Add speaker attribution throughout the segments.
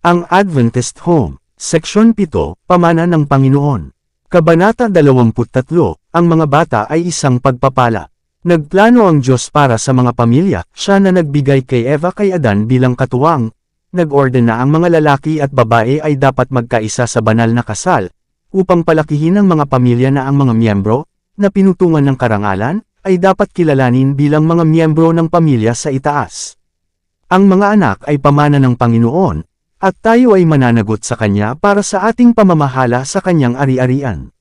Speaker 1: Ang Adventist Home, Seksyon 7, Pamana ng Panginoon. Kabanata 23, Ang mga bata ay isang pagpapala. Nagplano ang Diyos para sa mga pamilya, siya na nagbigay kay Eva kay Adan bilang katuwang. Nag-order na ang mga lalaki at babae ay dapat magkaisa sa banal na kasal, upang palakihin ng mga pamilya na ang mga miyembro, na pinutungan ng karangalan, ay dapat kilalanin bilang mga miyembro ng pamilya sa itaas. Ang mga anak ay pamana ng Panginoon, at tayo ay mananagot sa Kanya para sa ating pamamahala sa Kanyang ari-arian.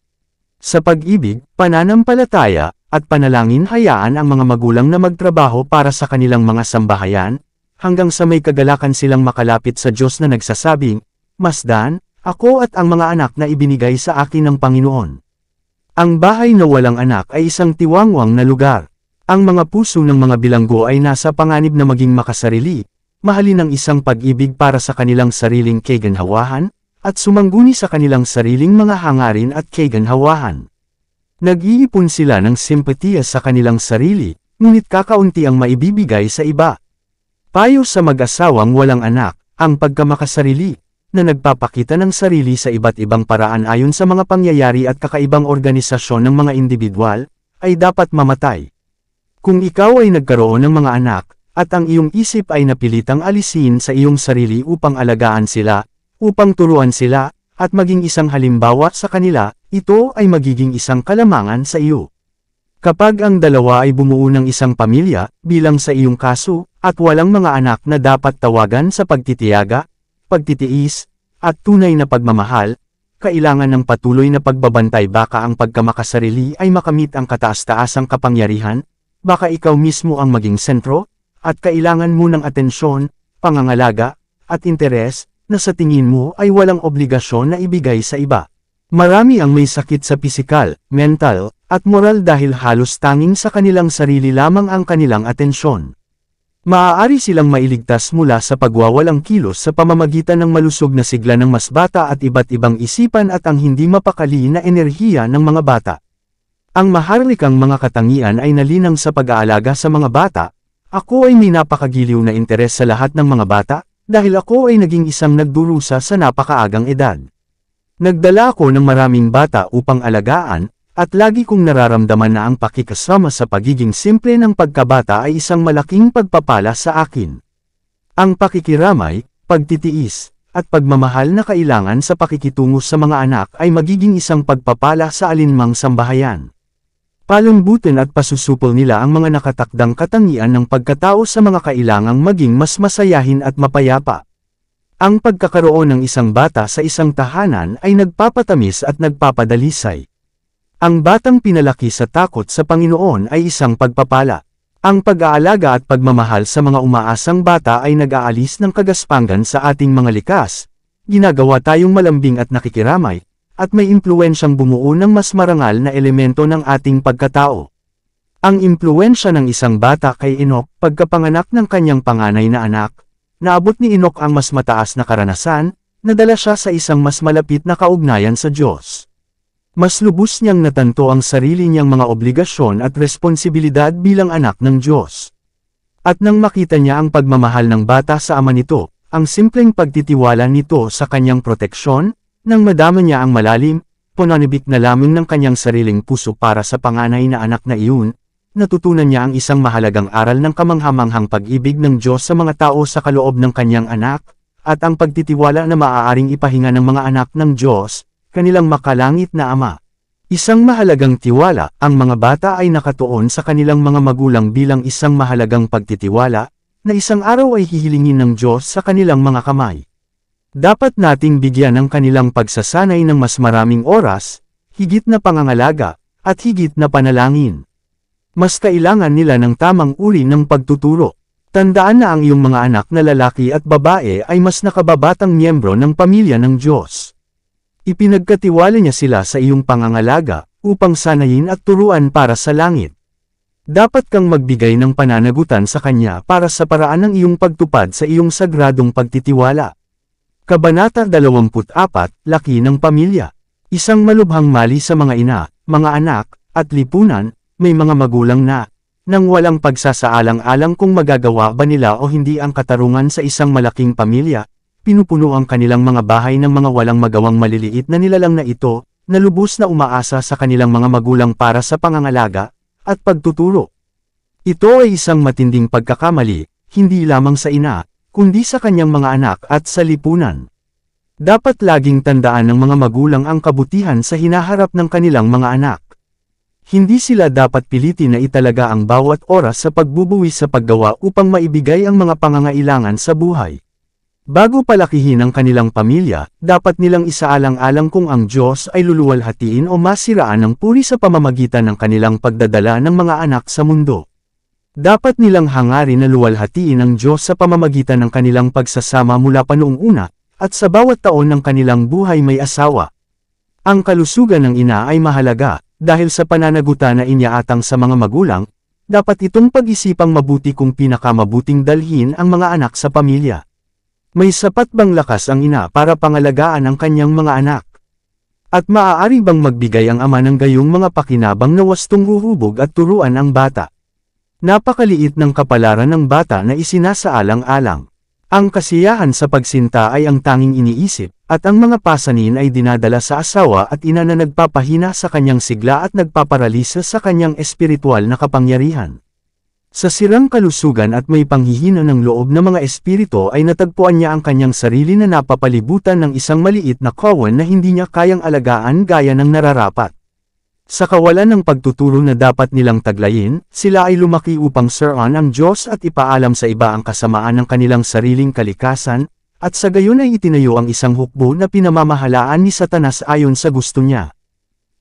Speaker 1: Sa pag-ibig, pananampalataya, at panalangin hayaan ang mga magulang na magtrabaho para sa kanilang mga sambahayan, hanggang sa may kagalakan silang makalapit sa Diyos na nagsasabing, Masdan, ako at ang mga anak na ibinigay sa akin ng Panginoon. Ang bahay na walang anak ay isang tiwangwang na lugar. Ang mga puso ng mga bilanggo ay nasa panganib na maging makasarili, mahalin ang isang pag-ibig para sa kanilang sariling kaganhawahan, at sumangguni sa kanilang sariling mga hangarin at kaganhawahan. Nag-iipon sila ng simpatiya sa kanilang sarili, ngunit kakaunti ang maibibigay sa iba. Payo sa mag-asawang walang anak, ang pagkamakasarili, na nagpapakita ng sarili sa iba't ibang paraan ayon sa mga pangyayari at kakaibang organisasyon ng mga individual, ay dapat mamatay. Kung ikaw ay nagkaroon ng mga anak, at ang iyong isip ay napilitang alisin sa iyong sarili upang alagaan sila, upang turuan sila, at maging isang halimbawa sa kanila, ito ay magiging isang kalamangan sa iyo. Kapag ang dalawa ay bumuo ng isang pamilya, bilang sa iyong kaso, at walang mga anak na dapat tawagan sa pagtitiyaga, pagtitiis, at tunay na pagmamahal, kailangan ng patuloy na pagbabantay baka ang pagkamakasarili ay makamit ang kataas-taasang kapangyarihan, baka ikaw mismo ang maging sentro, at kailangan mo ng atensyon, pangangalaga, at interes, na sa tingin mo ay walang obligasyon na ibigay sa iba. Marami ang may sakit sa pisikal, mental, at moral dahil halos tanging sa kanilang sarili lamang ang kanilang atensyon. Maaari silang mailigtas mula sa pagwawalang kilos sa pamamagitan ng malusog na sigla ng mas bata at iba't ibang isipan at ang hindi mapakali na enerhiya ng mga bata. Ang maharlikang mga katangian ay nalinang sa pag-aalaga sa mga bata. Ako ay may napakagiliw na interes sa lahat ng mga bata, dahil ako ay naging isang nagdurusa sa napakaagang edad. Nagdala ako ng maraming bata upang alagaan, at lagi kong nararamdaman na ang pakikasama sa pagiging simple ng pagkabata ay isang malaking pagpapala sa akin. Ang pakikiramay, pagtitiis, at pagmamahal na kailangan sa pakikitungo sa mga anak ay magiging isang pagpapala sa alinmang sambahayan. Palambutin at pasusupol nila ang mga nakatakdang katangian ng pagkatao sa mga kailangang maging mas masayahin at mapayapa. Ang pagkakaroon ng isang bata sa isang tahanan ay nagpapatamis at nagpapadalisay. Ang batang pinalaki sa takot sa Panginoon ay isang pagpapala. Ang pag-aalaga at pagmamahal sa mga umaasang bata ay nag-aalis ng kagaspangan sa ating mga likas, ginagawa tayong malambing at nakikiramay, at may impluwensyang bumuo ng mas marangal na elemento ng ating pagkatao. Ang impluwensya ng isang bata kay Enoch, pagkapanganak ng kanyang panganay na anak, naabot ni Enoch ang mas mataas na karanasan, nadala siya sa isang mas malapit na kaugnayan sa Diyos. Mas lubos niyang natanto ang sarili niyang mga obligasyon at responsibilidad bilang anak ng Diyos. At nang makita niya ang pagmamahal ng bata sa ama nito, ang simpleng pagtitiwala nito sa kanyang proteksyon, nang madama niya ang malalim, pananibik na lamang ng kanyang sariling puso para sa panganay na anak na iyon, natutunan niya ang isang mahalagang aral ng kamanghamanghang pag-ibig ng Diyos sa mga tao sa kaloob ng kanyang anak, at ang pagtitiwala na maaaring ipahinga ng mga anak ng Diyos, kanilang makalangit na Ama. Isang mahalagang tiwala, ang mga bata ay nakatuon sa kanilang mga magulang bilang isang mahalagang pagtitiwala, na isang araw ay hihilingin ng Diyos sa kanilang mga kamay. Dapat nating bigyan ng kanilang pagsasanay ng mas maraming oras, higit na pangangalaga, at higit na panalangin. Mas kailangan nila ng tamang uri ng pagtuturo. Tandaan na ang iyong mga anak na lalaki at babae ay mas nakababatang miyembro ng pamilya ng Diyos. Ipinagkatiwala niya sila sa iyong pangangalaga, upang sanayin at turuan para sa langit. Dapat kang magbigay ng pananagutan sa Kanya para sa paraan ng iyong pagtupad sa iyong sagradong pagtitiwala. Kabanata 24, Laki ng Pamilya. Isang malubhang mali sa mga ina, mga anak, at lipunan, may mga magulang na, nang walang pagsasaalang-alang kung magagawa ba nila o hindi ang katarungan sa isang malaking pamilya, pinupuno ang kanilang mga bahay ng mga walang magawang maliliit na nilalang na ito, na lubos na umaasa sa kanilang mga magulang para sa pangangalaga, at pagtuturo. Ito ay isang matinding pagkakamali, hindi lamang sa ina, kundi sa kanyang mga anak at sa lipunan. Dapat laging tandaan ng mga magulang ang kabutihan sa hinaharap ng kanilang mga anak. Hindi sila dapat pilitin na italaga ang bawat oras sa pagbubuwis sa paggawa upang maibigay ang mga pangangailangan sa buhay. Bago palakihin ang kanilang pamilya, dapat nilang isaalang-alang kung ang Diyos ay luluwalhatiin o masiraan ng puri sa pamamagitan ng kanilang pagdadala ng mga anak sa mundo. Dapat nilang hangarin na luwalhatiin ang Diyos sa pamamagitan ng kanilang pagsasama mula pa noong una, at sa bawat taon ng kanilang buhay may asawa. Ang kalusugan ng ina ay mahalaga, dahil sa pananagutan na iniaatang sa mga magulang, dapat itong pag-isipang mabuti kung pinakamabuting dalhin ang mga anak sa pamilya. May sapat bang lakas ang ina para pangalagaan ang kanyang mga anak? At maaari bang magbigay ang ama ng gayong mga pakinabang na wastong huhubog at turuan ang bata? Napakaliit ng kapalaran ng bata na isinasaalang-alang. Ang kasiyahan sa pagsinta ay ang tanging iniisip, at ang mga pasanin ay dinadala sa asawa at ina na nagpapahina sa kanyang sigla at nagpaparalisa sa kanyang espiritual na kapangyarihan. Sa sirang kalusugan at may panghihina ng loob na mga espiritu ay natagpuan niya ang kanyang sarili na napapalibutan ng isang maliit na kawan na hindi niya kayang alagaan gaya ng nararapat. Sa kawalan ng pagtuturo na dapat nilang taglayin, sila ay lumaki upang siraan ang Diyos at ipaalam sa iba ang kasamaan ng kanilang sariling kalikasan, at sa gayon ay itinayo ang isang hukbo na pinamamahalaan ni Satanas ayon sa gusto niya.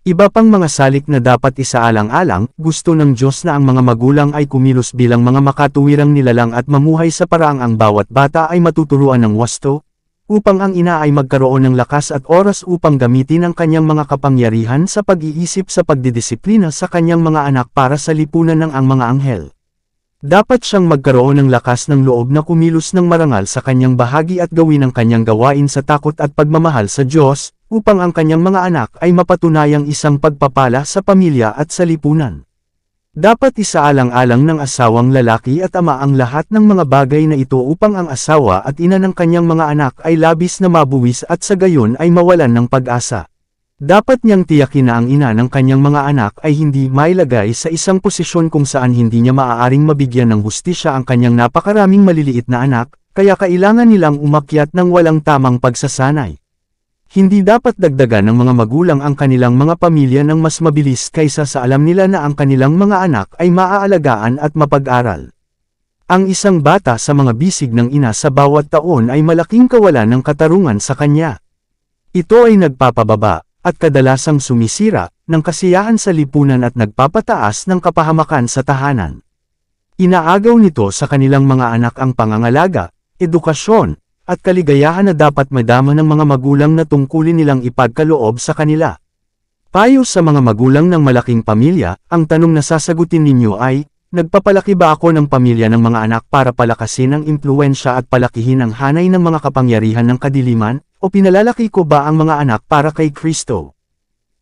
Speaker 1: Iba pang mga salik na dapat isaalang-alang, gusto ng Diyos na ang mga magulang ay kumilos bilang mga makatuwirang nilalang at mamuhay sa paraang ang bawat bata ay matuturuan ng wasto, upang ang ina ay magkaroon ng lakas at oras upang gamitin ang kanyang mga kapangyarihan sa pag-iisip sa pagdidisiplina sa kanyang mga anak para sa lipunan ng ang mga anghel. Dapat siyang magkaroon ng lakas ng loob na kumilos ng marangal sa kanyang bahagi at gawin ang kanyang gawain sa takot at pagmamahal sa Diyos, upang ang kanyang mga anak ay mapatunayang isang pagpapala sa pamilya at sa lipunan. Dapat isaalang-alang ng asawang lalaki at ama ang lahat ng mga bagay na ito upang ang asawa at ina ng kanyang mga anak ay labis na mabuwis at sa gayon ay mawalan ng pag-asa. Dapat niyang tiyakin na ang ina ng kanyang mga anak ay hindi mailagay sa isang posisyon kung saan hindi niya maaaring mabigyan ng hustisya ang kanyang napakaraming maliliit na anak, kaya kailangan nilang umakyat ng walang tamang pagsasanay. Hindi dapat dagdagan ng mga magulang ang kanilang mga pamilya ng mas mabilis kaysa sa alam nila na ang kanilang mga anak ay maaalagaan at mapag-aral. Ang isang bata sa mga bisig ng ina sa bawat taon ay malaking kawalan ng katarungan sa kanya. Ito ay nagpapababa, at kadalasang sumisira, ng kasiyahan sa lipunan at nagpapataas ng kapahamakan sa tahanan. Inaagaw nito sa kanilang mga anak ang pangangalaga, edukasyon, at kaligayahan na dapat madama ng mga magulang na tungkulin nilang ipagkaloob sa kanila. Payo sa mga magulang ng malaking pamilya, ang tanong na sasagutin ninyo ay, nagpapalaki ba ako ng pamilya ng mga anak para palakasin ang impluensya at palakihin ang hanay ng mga kapangyarihan ng kadiliman, o pinalalaki ko ba ang mga anak para kay Kristo?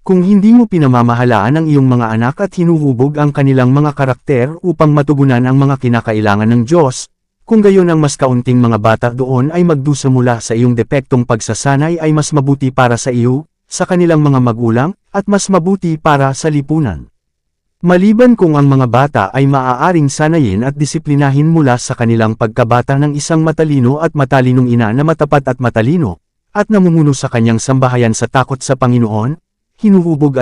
Speaker 1: Kung hindi mo pinamamahalaan ang iyong mga anak at hinuhubog ang kanilang mga karakter upang matugunan ang mga kinakailangan ng Diyos, kung gayon ang mas kaunting mga bata doon ay magdusa mula sa iyong depektong pagsasanay ay mas mabuti para sa iyo, sa kanilang mga magulang, at mas mabuti para sa lipunan. Maliban kung ang mga bata ay maaaring sanayin at disiplinahin mula sa kanilang pagkabata ng isang matalino at matalinong ina na matapat at matalino, at namumuno sa kanyang sambahayan sa takot sa Panginoon, hinuhubog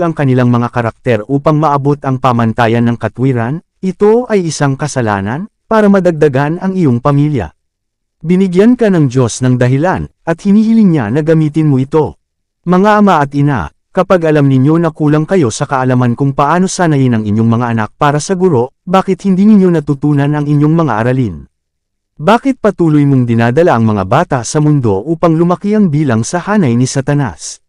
Speaker 1: ang kanilang mga karakter upang maabot ang pamantayan ng katwiran, ito ay isang kasalanan, para madagdagan ang iyong pamilya. Binigyan ka ng Diyos ng dahilan, at hinihiling niya na gamitin mo ito. Mga ama at ina, kapag alam ninyo na kulang kayo sa kaalaman kung paano sanayin ang inyong mga anak para sa guro, bakit hindi ninyo natutunan ang inyong mga aralin? Bakit patuloy mong dinadala ang mga bata sa mundo upang lumaki ang bilang sa hanay ni Satanas?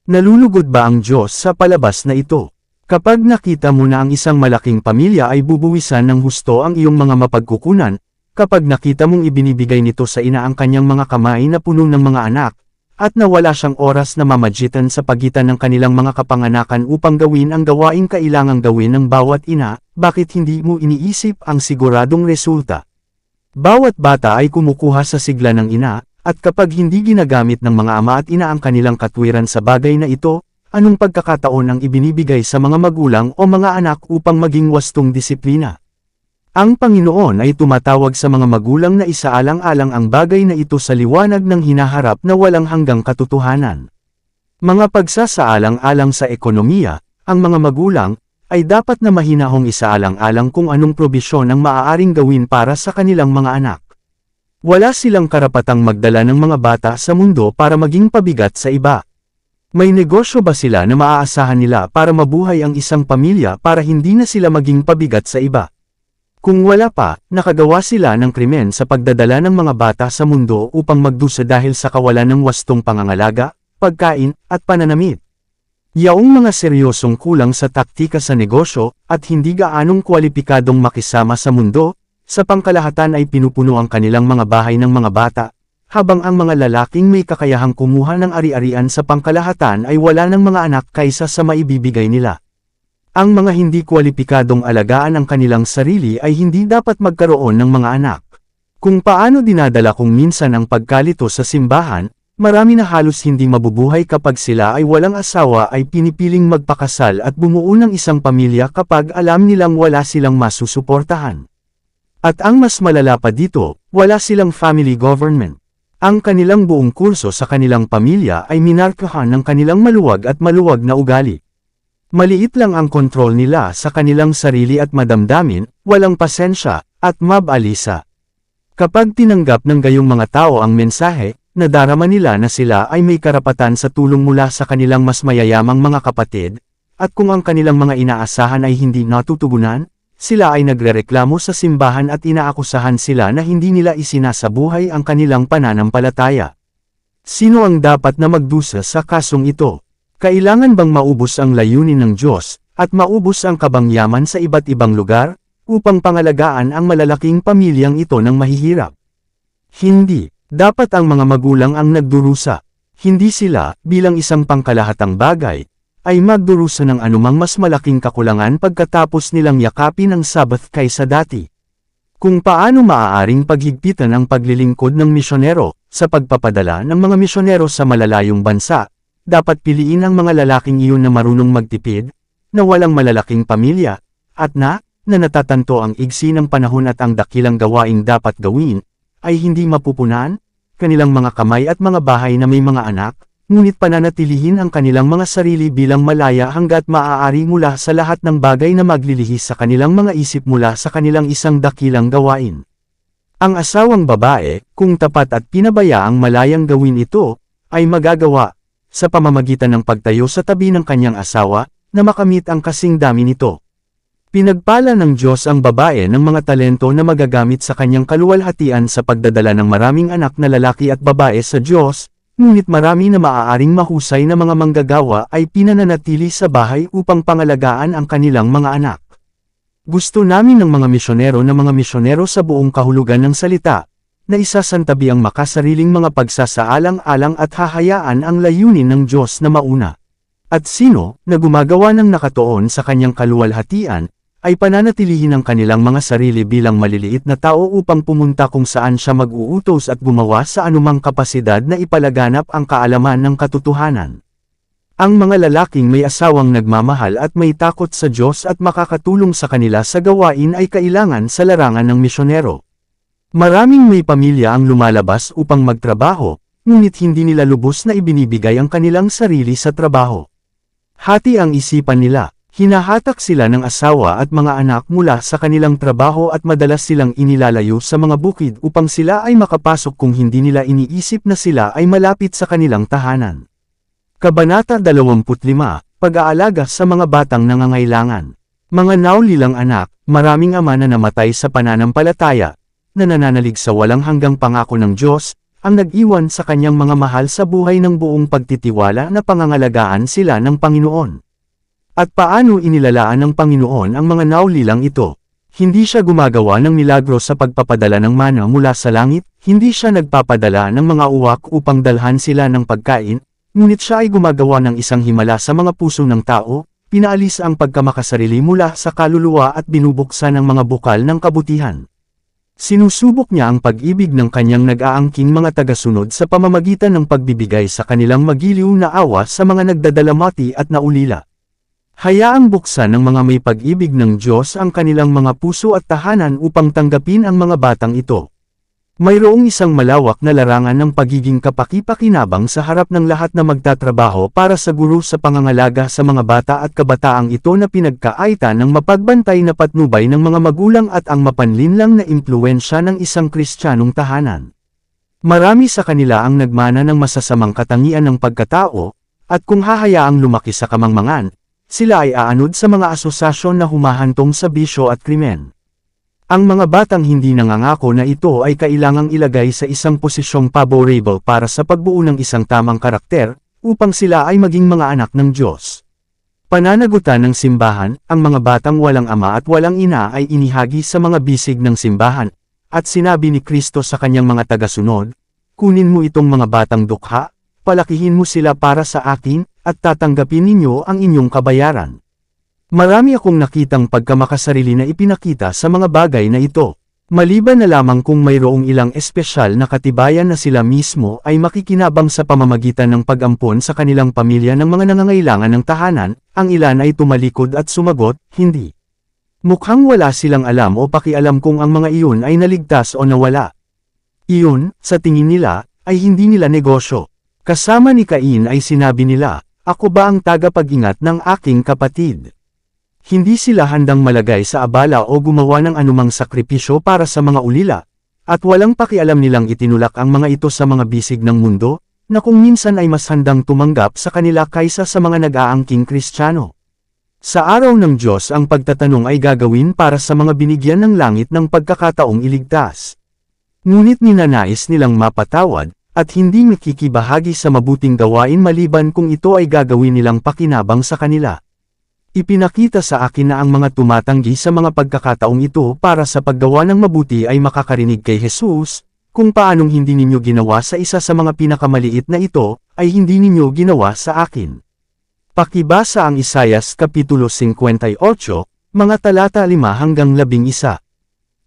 Speaker 1: Nalulugod ba ang Diyos sa palabas na ito? Kapag nakita mo na ang isang malaking pamilya ay bubuwisan ng husto ang iyong mga mapagkukunan, kapag nakita mong ibinibigay nito sa ina ang kanyang mga kamay na puno ng mga anak, at nawala siyang oras na mamagitan sa pagitan ng kanilang mga kapanganakan upang gawin ang gawaing kailangang gawin ng bawat ina, bakit hindi mo iniisip ang siguradong resulta? Bawat bata ay kumukuha sa sigla ng ina, At kapag hindi ginagamit ng mga ama at ina ang kanilang katwiran sa bagay na ito, anong pagkakataon ang ibinibigay sa mga magulang o mga anak upang maging wastong disiplina? Ang Panginoon ay tumatawag sa mga magulang na isaalang-alang ang bagay na ito sa liwanag ng hinaharap na walang hanggang katotohanan. Mga pagsasaalang-alang sa ekonomiya, ang mga magulang, ay dapat na mahinahong isaalang-alang kung anong probisyon ang maaaring gawin para sa kanilang mga anak. Wala silang karapatang magdala ng mga bata sa mundo para maging pabigat sa iba. May negosyo ba sila na maaasahan nila para mabuhay ang isang pamilya para hindi na sila maging pabigat sa iba? Kung wala pa, nakagawa sila ng krimen sa pagdadala ng mga bata sa mundo upang magdusa dahil sa kawalan ng wastong pangangalaga, pagkain, at pananamit. Yaong mga seryosong kulang sa taktika sa negosyo, at hindi gaanong kwalipikadong makisama sa mundo, sa pangkalahatan ay pinupuno ang kanilang mga bahay ng mga bata, habang ang mga lalaking may kakayahang kumuha ng ari-arian sa pangkalahatan ay wala ng mga anak kaysa sa maibibigay nila. Ang mga hindi kwalipikadong alagaan ang kanilang sarili ay hindi dapat magkaroon ng mga anak. Kung paano dinadala kung minsan ang pagkalito sa simbahan, marami na halos hindi mabubuhay kapag sila ay walang asawa ay pinipiling magpakasal at bumuo ng isang pamilya kapag alam nilang wala silang masusuportahan. At ang mas malala pa dito, wala silang family government. Ang kanilang buong kurso sa kanilang pamilya ay minarkahan ng kanilang maluwag at maluwag na ugali. Maliit lang ang kontrol nila sa kanilang sarili at madamdamin, walang pasensya, at mabalisa. Kapag tinanggap ng gayong mga tao ang mensahe, nadarama nila na sila ay may karapatan sa tulong mula sa kanilang mas mayayamang mga kapatid, at kung ang kanilang mga inaasahan ay hindi natutugunan, sila ay nagrereklamo sa simbahan at inaakusahan sila na hindi nila isinasabuhay ang kanilang pananampalataya. Sino ang dapat na magdusa sa kasong ito? Kailangan bang maubos ang layunin ng Diyos, at maubos ang kabangyaman sa iba't ibang lugar, upang pangalagaan ang malalaking pamilyang ito ng mahihirap? Hindi. Dapat ang mga magulang ang nagdurusa. Hindi sila, bilang isang pangkalahatang bagay, ay magdurusa ng anumang mas malaking kakulangan pagkatapos nilang yakapin ang Sabbath kaysa dati. Kung paano maaaring paghigpitan ang paglilingkod ng misyonero, sa pagpapadala ng mga misyonero sa malalayong bansa, dapat piliin ang mga lalaking iyon na marunong magtipid, na walang malalaking pamilya, at na natatanto ang igsi ng panahon at ang dakilang gawaing dapat gawin, ay hindi mapupunan, kanilang mga kamay at mga bahay na may mga anak, ngunit pananatilihin ang kanilang mga sarili bilang malaya hanggat maaari mula sa lahat ng bagay na maglilihis sa kanilang mga isip mula sa kanilang isang dakilang gawain. Ang asawang babae, kung tapat at pinabayaang malayang gawin ito, ay magagawa, sa pamamagitan ng pagtayo sa tabi ng kanyang asawa, na makamit ang kasing dami nito. Pinagpala ng Diyos ang babae ng mga talento na magagamit sa kanyang kaluwalhatian sa pagdadala ng maraming anak na lalaki at babae sa Diyos, ngunit marami na maaaring mahusay na mga manggagawa ay pinananatili sa bahay upang pangalagaan ang kanilang mga anak. Gusto namin ng mga misyonero sa buong kahulugan ng salita, na isasantabi ang makasariling mga pagsasaalang-alang at hahayaan ang layunin ng Diyos na mauna. At sino, na gumagawa ng nakatuon sa kanyang kaluwalhatian, ay pananatilihin ang kanilang mga sarili bilang maliliit na tao upang pumunta kung saan siya mag-uutos at gumawa sa anumang kapasidad na ipalaganap ang kaalaman ng katotohanan. Ang mga lalaking may asawang nagmamahal at may takot sa Diyos at makakatulong sa kanila sa gawain ay kailangan sa larangan ng misyonero. Maraming may pamilya ang lumalabas upang magtrabaho, ngunit hindi nila lubos na ibinibigay ang kanilang sarili sa trabaho. Hati ang isipan nila. Hinahatak sila ng asawa at mga anak mula sa kanilang trabaho at madalas silang inilalayo sa mga bukid upang sila ay makapasok kung hindi nila iniisip na sila ay malapit sa kanilang tahanan. Kabanata 25, Pag-aalaga sa mga batang nangangailangan. Mga naulilang anak, maraming ama na namatay sa pananampalataya, na nananalig sa walang hanggang pangako ng Diyos, ang nag-iwan sa kanyang mga mahal sa buhay ng buong pagtitiwala na pangangalagaan sila ng Panginoon. At paano inilalaan ng Panginoon ang mga naulilang ito? Hindi siya gumagawa ng milagro sa pagpapadala ng mana mula sa langit, hindi siya nagpapadala ng mga uwak upang dalhan sila ng pagkain, ngunit siya ay gumagawa ng isang himala sa mga puso ng tao, pinaalis ang pagkamakasarili mula sa kaluluwa at binubuksan ang mga bukal ng kabutihan. Sinusubok niya ang pag-ibig ng kanyang nag-aangking mga tagasunod sa pamamagitan ng pagbibigay sa kanilang magiliw na awa sa mga nagdadalamati at naulila. Hayaang buksan ng mga may pag-ibig ng Diyos ang kanilang mga puso at tahanan upang tanggapin ang mga batang ito. Mayroong isang malawak na larangan ng pagiging kapaki-pakinabang sa harap ng lahat na magtatrabaho para sa guro sa pangangalaga sa mga bata at kabataang ito na pinagkaaitan ng mapagbantay na patnubay ng mga magulang at ang mapanlinlang na impluwensya ng isang Kristiyanong tahanan. Marami sa kanila ang nagmana ng masasamang katangian ng pagkatao, at kung hahayaang lumaki sa kamangmangan, sila ay aanod sa mga asosasyon na humahantong sa bisyo at krimen. Ang mga batang hindi nangangako na ito ay kailangang ilagay sa isang posisyong favorable para sa pagbuo ng isang tamang karakter, upang sila ay maging mga anak ng Diyos. Pananagutan ng simbahan, ang mga batang walang ama at walang ina ay inihagi sa mga bisig ng simbahan, at sinabi ni Kristo sa kanyang mga tagasunod, "Kunin mo itong mga batang dukha, palakihin mo sila para sa akin, at tatanggapin ninyo ang inyong kabayaran." Marami akong nakitang pagkamakasarili na ipinakita sa mga bagay na ito. Maliban na lamang kung mayroong ilang espesyal na katibayan na sila mismo ay makikinabang sa pamamagitan ng pag-ampon sa kanilang pamilya ng mga nangangailangan ng tahanan, ang ilan ay tumalikod at sumagot, "Hindi." Mukhang wala silang alam o pakialam kung ang mga iyon ay naligtas o nawala. Iyon, sa tingin nila, ay hindi nila negosyo. Kasama ni Cain ay sinabi nila, "Ako ba ang tagapag-ingat ng aking kapatid?" Hindi sila handang malagay sa abala o gumawa ng anumang sakripisyo para sa mga ulila, at walang pakialam nilang itinulak ang mga ito sa mga bisig ng mundo, na kung minsan ay mas handang tumanggap sa kanila kaysa sa mga nag-aangking Kristiyano. Sa araw ng Diyos ang pagtatanong ay gagawin para sa mga binigyan ng langit ng pagkakataong iligtas. Ngunit ninanais nilang mapatawad, at hindi makikibahagi sa mabuting gawain maliban kung ito ay gagawin nilang pakinabang sa kanila. Ipinakita sa akin na ang mga tumatanggi sa mga pagkakataong ito para sa paggawa ng mabuti ay makakarinig kay Jesus, kung paanong hindi ninyo ginawa sa isa sa mga pinakamaliit na ito, ay hindi ninyo ginawa sa akin. Pakibasa ang Isayas Kapitulo 58, mga talata 5 hanggang 11.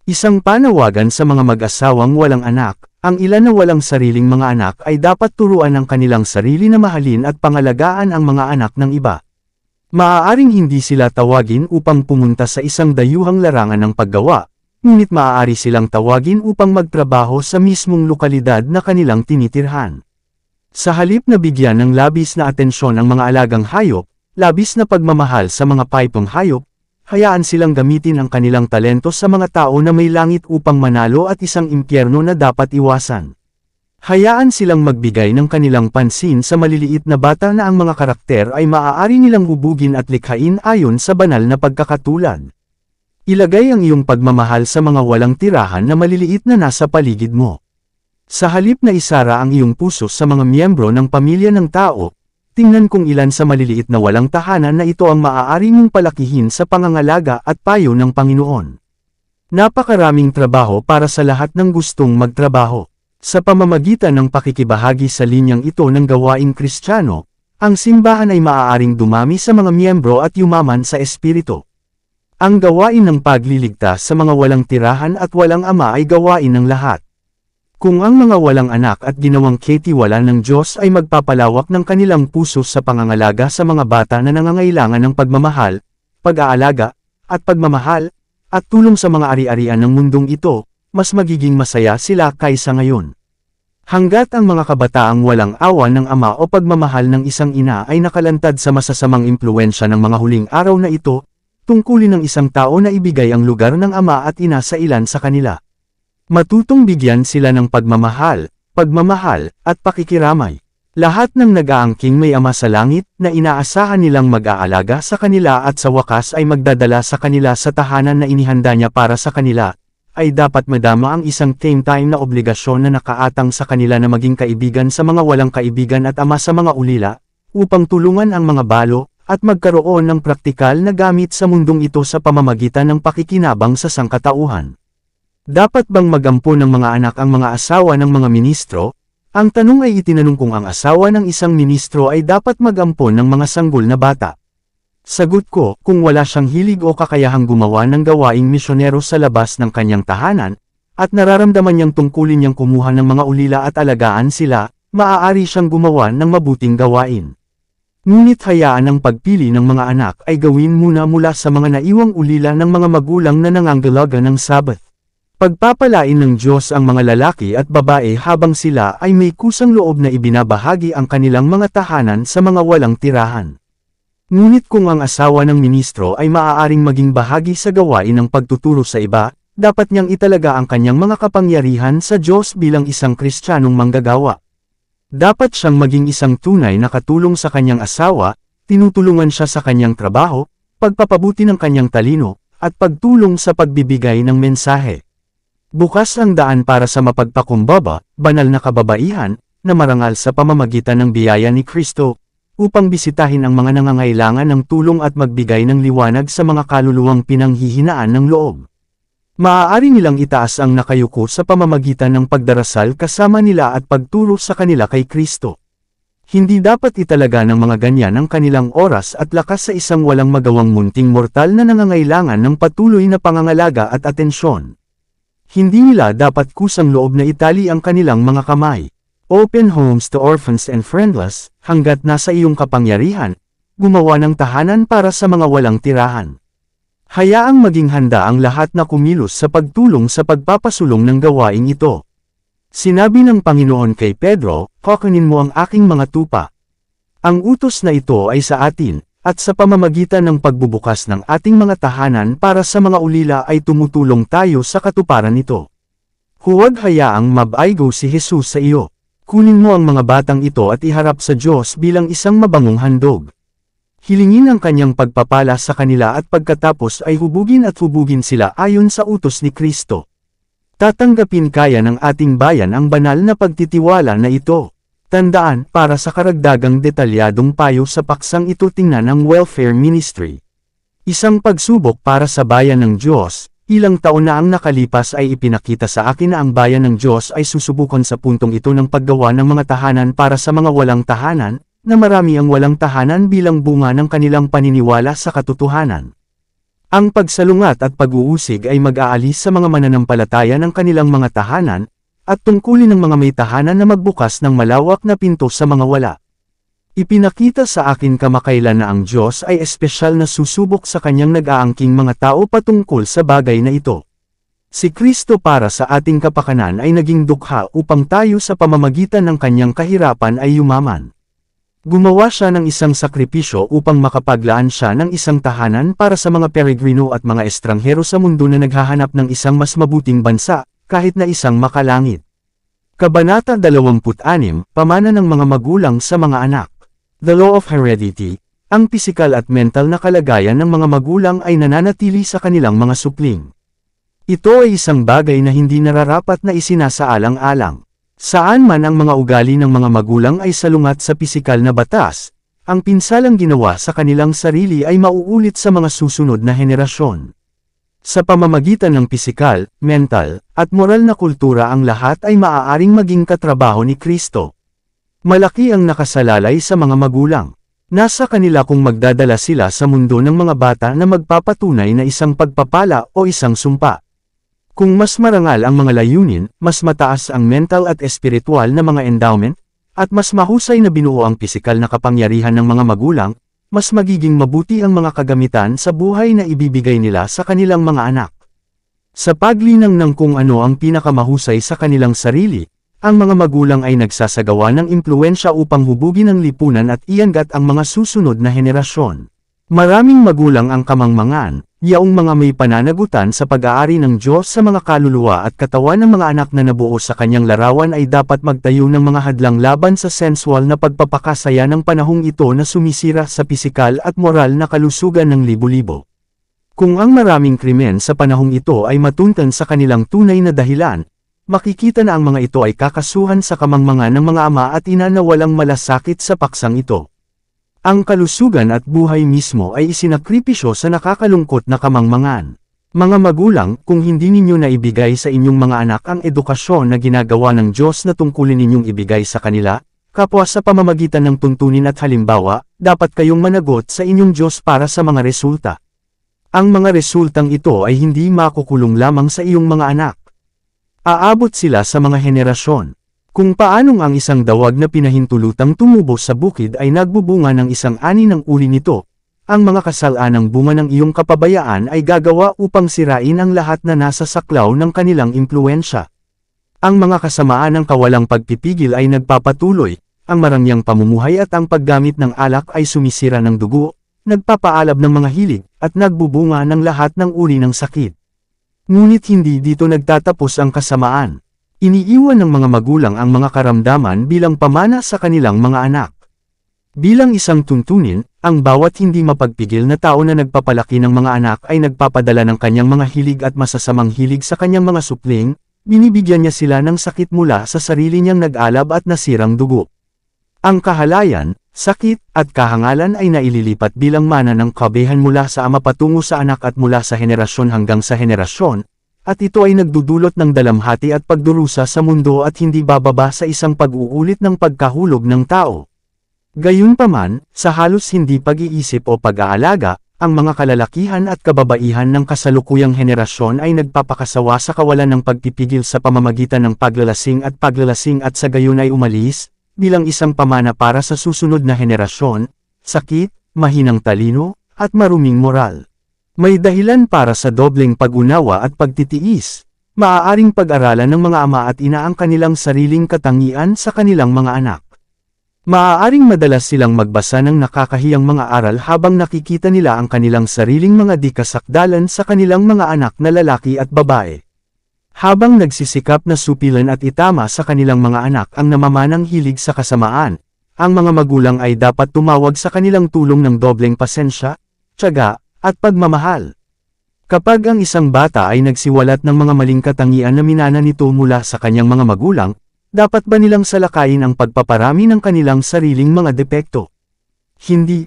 Speaker 1: Isang panawagan sa mga mag-asawang walang anak, ang ilan na walang sariling mga anak ay dapat turuan ang kanilang sarili na mahalin at pangalagaan ang mga anak ng iba. Maaaring hindi sila tawagin upang pumunta sa isang dayuhang larangan ng paggawa, ngunit maaari silang tawagin upang magtrabaho sa mismong lokalidad na kanilang tinitirhan. Sa halip na bigyan ng labis na atensyon ang mga alagang hayop, labis na pagmamahal sa mga paipong hayop, hayaan silang gamitin ang kanilang talento sa mga tao na may langit upang manalo at isang impyerno na dapat iwasan. Hayaan silang magbigay ng kanilang pansin sa maliliit na bata na ang mga karakter ay maaari nilang hubugin at likhain ayon sa banal na pagkakatulad. Ilagay ang iyong pagmamahal sa mga walang tirahan na maliliit na nasa paligid mo. Sa halip na isara ang iyong puso sa mga miyembro ng pamilya ng tao, tingnan kung ilan sa maliliit na walang tahanan na ito ang maaari mong palakihin sa pangangalaga at payo ng Panginoon. Napakaraming trabaho para sa lahat ng gustong magtrabaho. Sa pamamagitan ng pakikibahagi sa linyang ito ng gawaing Kristiyano, ang simbahan ay maaaring dumami sa mga miyembro at yumaman sa espiritu. Ang gawain ng pagliligtas sa mga walang tirahan at walang ama ay gawain ng lahat. Kung ang mga walang anak at ginawang katiwala ng Diyos ay magpapalawak ng kanilang puso sa pangangalaga sa mga bata na nangangailangan ng pagmamahal, pag-aalaga, at pagmamahal, at tulong sa mga ari-arian ng mundong ito, mas magiging masaya sila kaysa ngayon. Hanggat ang mga kabataang walang awa ng ama o pagmamahal ng isang ina ay nakalantad sa masasamang impluwensya ng mga huling araw na ito, tungkulin ng isang tao na ibigay ang lugar ng ama at ina sa ilan sa kanila. Matutong bigyan sila ng pagmamahal, at pakikiramay. Lahat ng nag-aangking may ama sa langit na inaasahan nilang mag-aalaga sa kanila at sa wakas ay magdadala sa kanila sa tahanan na inihanda niya para sa kanila, ay dapat madama ang isang time na obligasyon na nakaatang sa kanila na maging kaibigan sa mga walang kaibigan at ama sa mga ulila, upang tulungan ang mga balo, at magkaroon ng praktikal na gamit sa mundong ito sa pamamagitan ng pakikinabang sa sangkatauhan. Dapat bang magampo ng mga anak ang mga asawa ng mga ministro? Ang tanong ay itinanong kung ang asawa ng isang ministro ay dapat magampo ng mga sanggol na bata. Sagot ko, kung wala siyang hilig o kakayahang gumawa ng gawaing misyonero sa labas ng kanyang tahanan, at nararamdaman niyang tungkulin niyang kumuha ng mga ulila at alagaan sila, maaari siyang gumawa ng mabuting gawain. Ngunit hayaan ang pagpili ng mga anak ay gawin muna mula sa mga naiwang ulila ng mga magulang na nangangalaga ng Sabbath. Pagpapalain ng Diyos ang mga lalaki at babae habang sila ay may kusang loob na ibinabahagi ang kanilang mga tahanan sa mga walang tirahan. Ngunit kung ang asawa ng ministro ay maaaring maging bahagi sa gawain ng pagtuturo sa iba, dapat niyang italaga ang kanyang mga kapangyarihan sa Diyos bilang isang Kristiyanong manggagawa. Dapat siyang maging isang tunay na katulong sa kanyang asawa, tinutulungan siya sa kanyang trabaho, pagpapabuti ng kanyang talino, at pagtulong sa pagbibigay ng mensahe. Bukas ang daan para sa mapagpakumbaba, banal na kababaihan, na marangal sa pamamagitan ng biyaya ni Kristo, upang bisitahin ang mga nangangailangan ng tulong at magbigay ng liwanag sa mga kaluluwang pinanghihinaan ng loob. Maaari nilang itaas ang nakayuko sa pamamagitan ng pagdarasal kasama nila at pagturo sa kanila kay Kristo. Hindi dapat italaga ng mga ganyan ang kanilang oras at lakas sa isang walang magawang munting mortal na nangangailangan ng patuloy na pangangalaga at atensyon. Hindi nila dapat kusang loob na itali ang kanilang mga kamay. Open homes to orphans and friendless, hanggat nasa iyong kapangyarihan, gumawa ng tahanan para sa mga walang tirahan. Hayaang maging handa ang lahat na kumilos sa pagtulong sa pagpapasulong ng gawaing ito. Sinabi ng Panginoon kay Pedro, "Kukunin mo ang aking mga tupa." Ang utos na ito ay sa atin, at sa pamamagitan ng pagbubukas ng ating mga tahanan para sa mga ulila ay tumutulong tayo sa katuparan nito. Huwag hayaang mabaigo si Jesus sa iyo. Kunin mo ang mga batang ito at iharap sa Diyos bilang isang mabangong handog. Hilingin ang kanyang pagpapala sa kanila at pagkatapos ay hubugin sila ayon sa utos ni Kristo. Tatanggapin kaya ng ating bayan ang banal na pagtitiwala na ito. Tandaan, para sa karagdagang detalyadong payo sa paksang ito tingnan ang Welfare Ministry. Isang pagsubok para sa bayan ng Diyos. Ilang taon na ang nakalipas ay ipinakita sa akin na ang bayan ng Diyos ay susubukan sa puntong ito ng paggawa ng mga tahanan para sa mga walang tahanan, na marami ang walang tahanan bilang bunga ng kanilang paniniwala sa katotohanan. Ang pagsalungat at pag-uusig ay mag-aalis sa mga mananampalataya ng kanilang mga tahanan, at tungkulin ng mga may tahanan na magbukas ng malawak na pinto sa mga wala. Ipinakita sa akin kamakailan na ang Diyos ay espesyal na susubok sa kanyang nag-aangking mga tao patungkol sa bagay na ito. Si Kristo para sa ating kapakanan ay naging dukha upang tayo sa pamamagitan ng kanyang kahirapan ay yumaman. Gumawa siya ng isang sakripisyo upang makapaglaan siya ng isang tahanan para sa mga peregrino at mga estranghero sa mundo na naghahanap ng isang mas mabuting bansa, kahit na isang makalangit. Kabanata 26, Pamana ng mga magulang sa mga anak. The Law of Heredity. Ang pisikal at mental na kalagayan ng mga magulang ay nananatili sa kanilang mga supling. Ito ay isang bagay na hindi nararapat na isinasaalang-alang. Saan man ang mga ugali ng mga magulang ay salungat sa pisikal na batas, ang pinsalang ginawa sa kanilang sarili ay mauulit sa mga susunod na henerasyon. Sa pamamagitan ng pisikal, mental, at moral na kultura ang lahat ay maaaring maging katrabaho ni Kristo. Malaki ang nakasalalay sa mga magulang. Nasa kanila kung magdadala sila sa mundo ng mga bata na magpapatunay na isang pagpapala o isang sumpa. Kung mas marangal ang mga layunin, mas mataas ang mental at espiritual na mga endowment, at mas mahusay na binuo ang pisikal na kapangyarihan ng mga magulang, mas magiging mabuti ang mga kagamitan sa buhay na ibibigay nila sa kanilang mga anak. Sa paglinang ng kung ano ang pinakamahusay sa kanilang sarili, ang mga magulang ay nagsasagawa ng impluwensya upang hubugin ang lipunan at iangat ang mga susunod na henerasyon. Maraming magulang ang kamangmangan, yaong mga may pananagutan sa pag-aari ng Diyos sa mga kaluluwa at katawan ng mga anak na nabuo sa kanyang larawan ay dapat magtayo ng mga hadlang laban sa sensual na pagpapakasaya ng panahong ito na sumisira sa pisikal at moral na kalusugan ng libo-libo. Kung ang maraming krimen sa panahong ito ay matuntan sa kanilang tunay na dahilan, makikita na ang mga ito ay kakasuhan sa kamangmangan ng mga ama at ina na walang malasakit sa paksang ito. Ang kalusugan at buhay mismo ay isinakripisyo sa nakakalungkot na kamangmangan. Mga magulang, kung hindi ninyo naibigay sa inyong mga anak ang edukasyon na ginagawa ng Diyos na tungkulin ninyong ibigay sa kanila, kapwa sa pamamagitan ng tuntunin at halimbawa, dapat kayong managot sa inyong Diyos para sa mga resulta. Ang mga resultang ito ay hindi makukulong lamang sa iyong mga anak. Aabot sila sa mga henerasyon. Kung paanong ang isang dawag na pinahintulutang tumubo sa bukid ay nagbubunga ng isang ani ng uri nito, ang mga kasalanang bunga ng iyong kapabayaan ay gagawa upang sirain ang lahat na nasa saklaw ng kanilang impluensya. Ang mga kasamaan ng kawalang pagpipigil ay nagpapatuloy, ang marangyang pamumuhay at ang paggamit ng alak ay sumisira ng dugo, nagpapaalab ng mga hilig, at nagbubunga ng lahat ng uri ng sakit. Ngunit hindi dito nagtatapos ang kasamaan. Iniiwan ng mga magulang ang mga karamdaman bilang pamana sa kanilang mga anak. Bilang isang tuntunin, ang bawat hindi mapagpigil na tao na nagpapalaki ng mga anak ay nagpapadala ng kanyang mga hilig at masasamang hilig sa kanyang mga supling, binibigyan niya sila ng sakit mula sa sarili niyang nag-alab at nasirang dugo. Ang kahalayan, sakit, at kahangalan ay naililipat bilang mana ng kabehan mula sa ama patungo sa anak at mula sa henerasyon hanggang sa henerasyon, at ito ay nagdudulot ng dalamhati at pagdurusa sa mundo at hindi bababa sa isang pag-uulit ng pagkahulog ng tao. Gayunpaman, sa halos hindi pag-iisip o pag-aalaga, ang mga kalalakihan at kababaihan ng kasalukuyang henerasyon ay nagpapakasawa sa kawalan ng pagpipigil sa pamamagitan ng paglalasing at sa gayon ay umalis, bilang isang pamana para sa susunod na henerasyon, sakit, mahinang talino, at maruming moral. May dahilan para sa dobleng pag-unawa at pagtitiis. Maaaring pag-aralan ng mga ama at ina ang kanilang sariling katangian sa kanilang mga anak. Maaaring madalas silang magbasa ng nakakahiyang mga aral habang nakikita nila ang kanilang sariling mga di kasakdalan sa kanilang mga anak na lalaki at babae. Habang nagsisikap na supilan at itama sa kanilang mga anak ang namamanang hilig sa kasamaan, ang mga magulang ay dapat tumawag sa kanilang tulong ng dobleng pasensya, tiyaga, at pagmamahal. Kapag ang isang bata ay nagsiwalat ng mga maling katangian na minana nito mula sa kanyang mga magulang, dapat ba nilang salakayin ang pagpaparami ng kanilang sariling mga depekto? Hindi.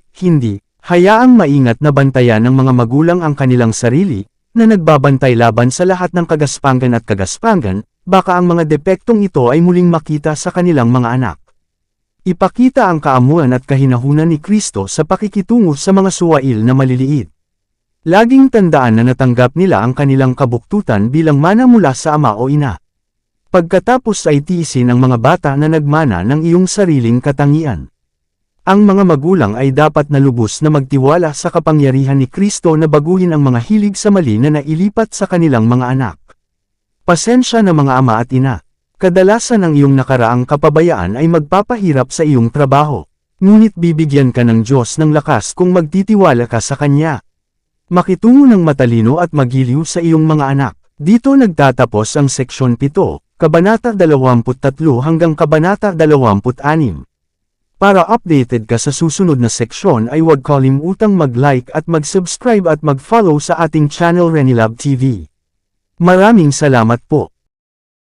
Speaker 1: Hayaang maingat na bantayan ng mga magulang ang kanilang sarili, na nagbabantay laban sa lahat ng kagaspangan at kagaspangan, baka ang mga depektong ito ay muling makita sa kanilang mga anak. Ipakita ang kaamuan at kahinahunan ni Kristo sa pakikitungo sa mga suwail na maliliit. Laging tandaan na natanggap nila ang kanilang kabuktutan bilang mana mula sa ama o ina. Pagkatapos ay tiisin ang mga bata na nagmana ng iyong sariling katangian. Ang mga magulang ay dapat na lubos na magtiwala sa kapangyarihan ni Kristo na baguhin ang mga hilig sa mali na nailipat sa kanilang mga anak. Pasensya na mga ama at ina. Kadalasan ang iyong nakaraang kapabayaan ay magpapahirap sa iyong trabaho. Ngunit bibigyan ka ng Diyos ng lakas kung magtitiwala ka sa Kanya. Makitungo ng matalino at magiliw sa iyong mga anak. Dito nagtatapos ang seksyon 7, Kabanata 23 hanggang Kabanata 26. Para updated ka sa susunod na seksyon ay huwag kalimutang mag-like at mag-subscribe at mag-follow sa ating channel Renilab TV. Maraming salamat po.